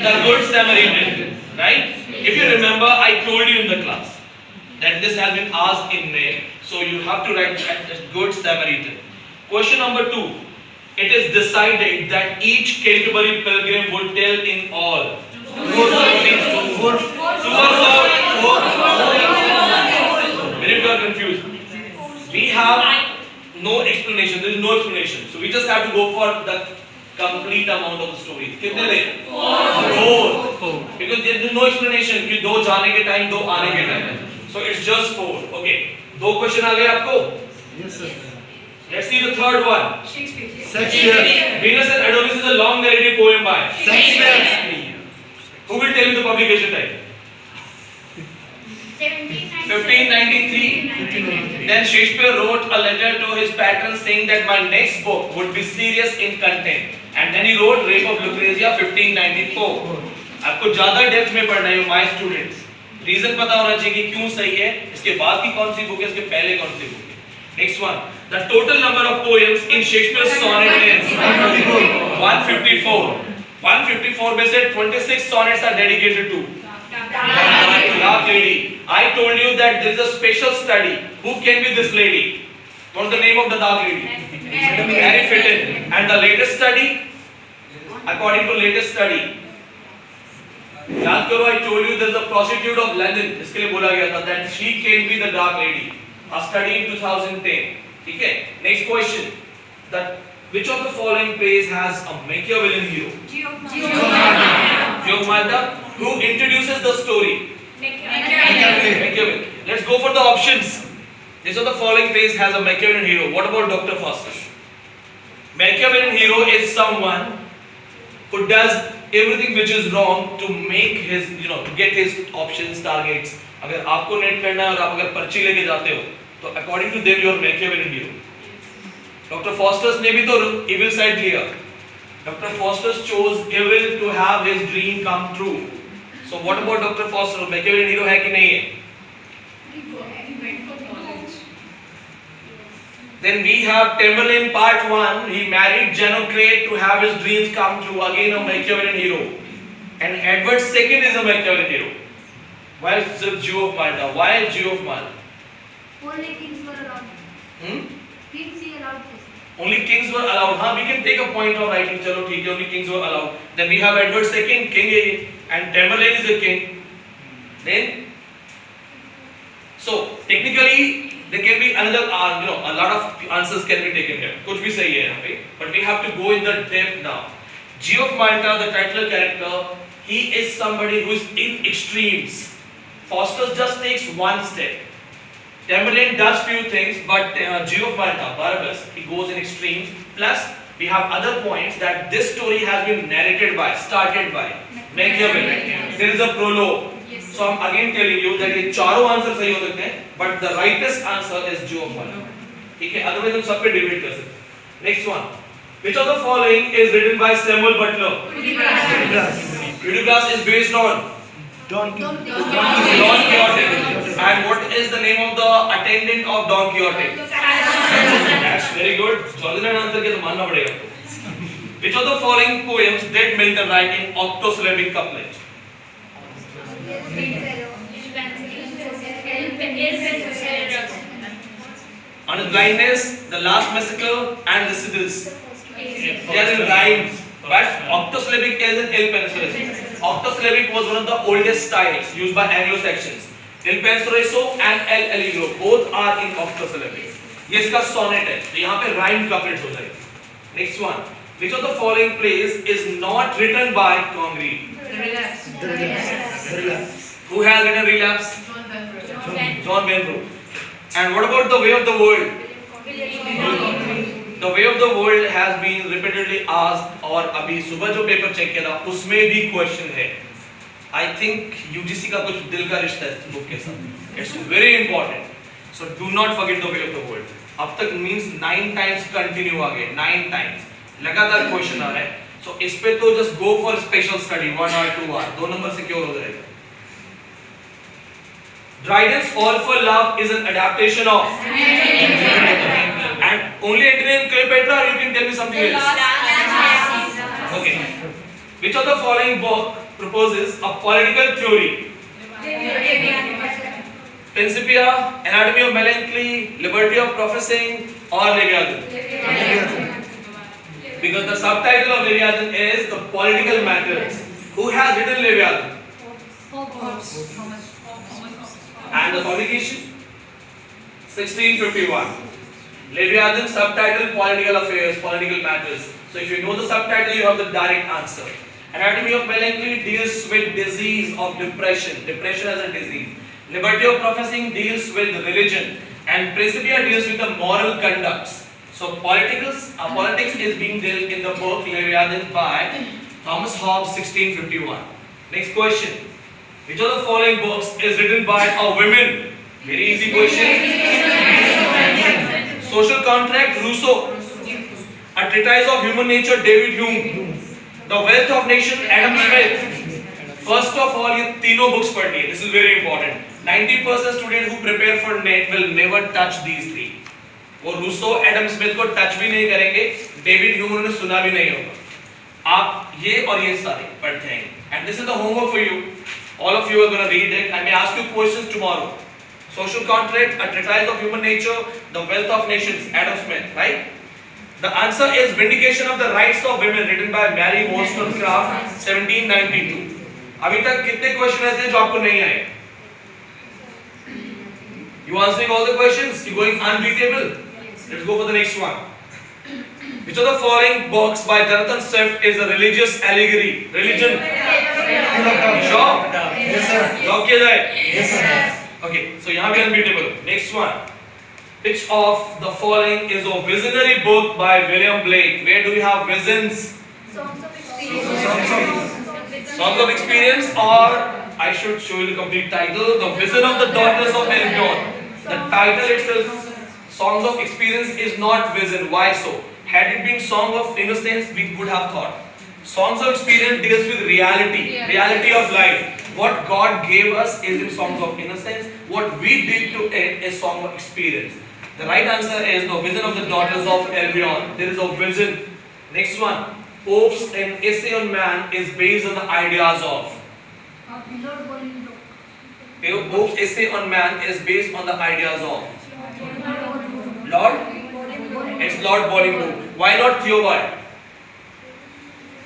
The Good Samaritan, right? If you remember, I told you in the class that this has been asked in May, so you have to write the Good Samaritan. Question number 2. It is decided that each Canterbury pilgrim would tell in all. Many people are confused. We have no explanation. There is no explanation. So we just have to go for the complete amount of the story. कितने ले? 4. Because there is no explanation कि 2 जाने के time 2 आने के time. So it's just 4. Okay. 2 question आ गए आपको? Yes sir. Let's see the third one. Shakespeare. Venus and Adonis is a long narrative poem by Shakespeare. Who will tell me the publication time? 1593. Then Shakespeare wrote a letter to his patron saying that my next book would be serious in content. And then he wrote Rape of Lucrezia 1594. आपको ज़्यादा depth में पढ़ना है my students. Reason पता होना चाहिए कि क्यों सही है, इसके बाद की कौन सी बुक है, इसके पहले कौन सी बुक है. Next one. The total number of poems in Shakespeare's sonnet is 154. 154 में से 26 sonnets are dedicated to Dark Lady. I told you that there is a special study. Who can be this lady? What's the name of the Dark Lady? Mary Fitton. And the latest study? According to latest study, याद करो, I told you there is a prostitute of London. इसके लिए बोला गया था that she can be the Dark Lady. A study in 2010. ठीक है. Next question. Which of the following plays has a Machiavellian hero? Giovanna. Who introduces the story? Machiavelli. Let's go for the options. Which of the following plays has a Machiavellian hero? What about Dr. Faustus? Machiavellian hero is someone who does everything which is wrong to make his, to get his options, targets. अगर आपको net करना है और आप अगर पर्ची लेके जाते हो, तो according to them you are Machiavellian hero. Dr. Faustus ने भी तो evil side लिया. Dr. Faustus chose evil to have his dream come true. So what about Dr. Faustus? Machiavellian hero है कि नहीं है? Then we have Tamerlane part 1. He married Genocrate to have his dreams come true. Again a Machiavellian hero. And Edward II is a Machiavellian hero. Why is the Jew of Malta? Why is Jew of Malta? Only kings were allowed. Kings he allowed this. Only kings were allowed. हाँ, we can take a point of writing. चलो ठीक है, only kings were allowed. Then we have Edward II, king है, and Tamerlane is a king. Then, so technically there can be another, a lot of answers can be taken here. कुछ भी सही है यहाँ पे, but we have to go in the depth now. Jew of Malta, the titular character, he is somebody who is in extremes. Faustus just takes one step. Tamerlane does few things, but Jew of Malta, Barabbas, he goes in extremes. Plus, we have other points that this story has been narrated by, started by Machiavelli. There is a prologue. So I'm again telling you that ये चारों answer सही हो सकते हैं, but the rightest answer is Jew of Malta. ठीक है? Otherwise हम सब पे debate कर सकते हैं. Next one. Which of the following is written by Samuel Butler? Hudibras is based on Don Quixote. And what is the name of the attendant of Don Quixote? That's very good. Jordan answer के तो मानना पड़ेगा. Which of the following poems did Milton write in octosyllabic couplet? On his blindness, the last massacre, and the Sibyls. They are in rhymes, but octosyllabic is an Il Penseroso. Octosyllabic was one of the oldest styles used by Anglo-Saxons. Il Penseroso and El Allegro both are in octosyllabic. ये इसका sonnet है, तो यहाँ पे rhyme couplets हो जाएंगे. Next one. Which of the following plays is not written by Congreve? Who has written Relapse? John Benbrook. And what about The Way of the World? The Way of the World has been repeatedly asked, और अभी सुबह जो paper check किया था उसमें भी question है. I think UGC का कुछ दिल का रिश्ता है इस बुक के साथ. It's very important. So do not forget The Way of the World. अब तक means 9 times continue आ गए, 9 times लगातार क्वेश्चन आ रहा है. So इस पे तो just go for special study 1 or 2 hour, 2 number secure हो जाएगा. Dryden's All for Love is an adaptation of and only Antony and Cleopatra, or you can tell me something else. Okay. Which of the following book proposes a political theory. Principia, anatomy of melancholy, liberty of professing, or Leviathan? Because the subtitle of Leviathan is the political matters. Who has written Leviathan? And the publication? 1651. Leviathan, subtitle, political affairs, political matters. So if you know the subtitle, you have the direct answer. Anatomy of melancholy deals with disease of depression. Depression as a disease. Liberty of professing deals with religion. And Principia deals with the moral conducts. So politics is being dealt in the book Leviathan by Thomas Hobbes, 1651. Next question. Which of the following books is written by a woman? Very easy question. Social Contract, Rousseau. A Treatise of Human Nature, David Hume. The Wealth of Nation, Adam Smith. First of all, ये तीनों books पढ़नी है. This is very important. 90% student who prepare for NET will never touch these three. वो Rousseau, Adam Smith को touch भी नहीं करेंगे, David Hume उन्होंने सुना भी नहीं होगा. आप ये और ये सारे पढ़ते हैं. And this is the homework for you. All of you are going to read it. I may ask you questions tomorrow. Social Contract, A Treatise of Human Nature, The Wealth of Nations, Adam Smith, right? The answer is Vindication of the Rights of Women, written by Mary Wollstonecraft, 1792. अभी तक कितने question ऐसे हैं जो आपको नहीं आए? You answering all the questions? You going unbeatable? Let's go for the next one. Which of the following books by Jonathan Swift is a religious allegory? Religion. Sure? Yes, sir. Lock किया जाए? Yes, sir. Okay, so यहाँ भी unbeatable. Next one. Which of the following is a visionary book by William Blake? Where do we have visions? Songs of Experience. Songs of Experience, or I should show you the complete title. The Vision of the Daughters of Albion. The title itself, Songs of Experience, is not vision. Why so? Had it been Song of Innocence, we would have thought. Songs of Experience deals with reality, reality of life. What God gave us is in Songs of Innocence. What we did to it is Song of Experience. The right answer is the Vision of the Daughters of Albion. There is a vision. Next one. Pope's An Essay on Man is based on the ideas of. Pope's Essay on Man is based on the ideas of Lord. It's Lord Bolingbroke. Why not Theobald?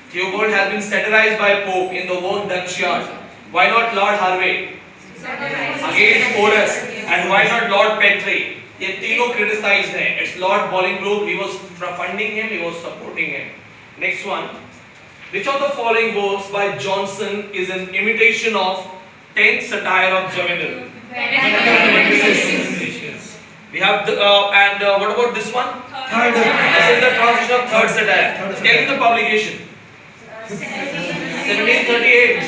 Theobald has been satirized by Pope in the work Duchyard. Why not Lord Harvey? Against Horace. And why not Lord Petre? ये तीनों criticized हैं. It's Lord Bolingbroke. He was funding him. He was supporting him. Next one. Which of the following works by Johnson is an imitation of 10th satire of Juvenal? We have the, what about this one? Third. This is the translation of third satire. Tell me the publication. 1738.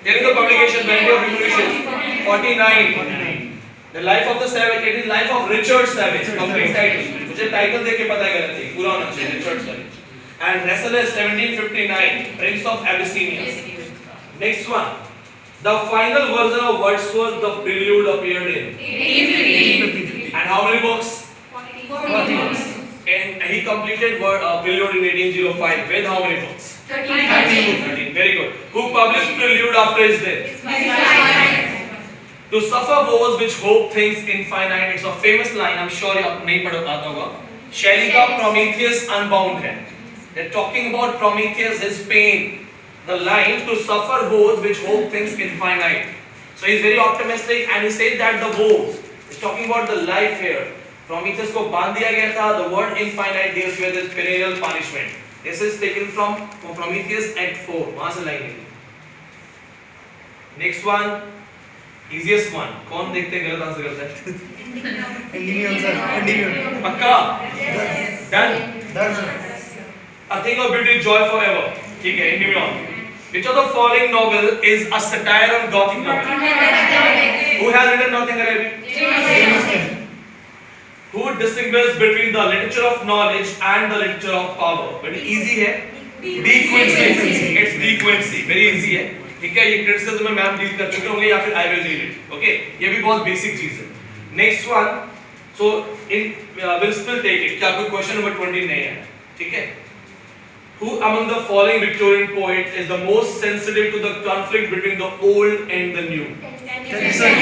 Tell me the publication. When of Revolution. 49. The Life of the Savage. It is Life of Richard Savage. Complete title. मुझे title देख के पता है गलत है. पूरा होना चाहिए. Richard Savage. And Rasselas 1759. Prince of Abyssinia. Next one. The final version of Wordsworth, the Prelude, appeared in. And how many books? 40 books. And he completed Prelude in 1805 with how many books? 13. Very good. Who published Prelude after his death? To suffer woes which hope thinks infinite. It's a famous line. I'm sure you नहीं पढ़ पाता होगा. Shelley का Prometheus Unbound है. They're talking about Prometheus, his pain. The line, to suffer woes which hope thinks infinite. So he's very optimistic and he says that the woes, he's talking about the life here. Prometheus को बांध दिया गया था. The word infinite deals with his perennial punishment. This is taken from Prometheus Act 4. वहाँ से line है. Next one, easiest one. कौन देखते हैं गलत आंसर करता है? Endymion, sir. Endymion. पक्का? Done. Done, sir. A Thing of Beauty, Joy Forever. ठीक है, Endymion. Which of the following novel is a satire on Gothic novel? Who has written Nothing Arabic? Who distinguishes between the literature of knowledge and the literature of power? Very easy है. De Quincey. It's De Quincey. Very easy है. ठीक है, ये criticism में ma'am deal कर चुके होंगे या फिर I will deal it. Okay, ये भी बहुत basic चीज है. Next one. So in we'll still take it. क्या कोई question number 20 नहीं है? ठीक है? Who among the following Victorian poet is the most sensitive to the conflict between the old and the new? Tennyson.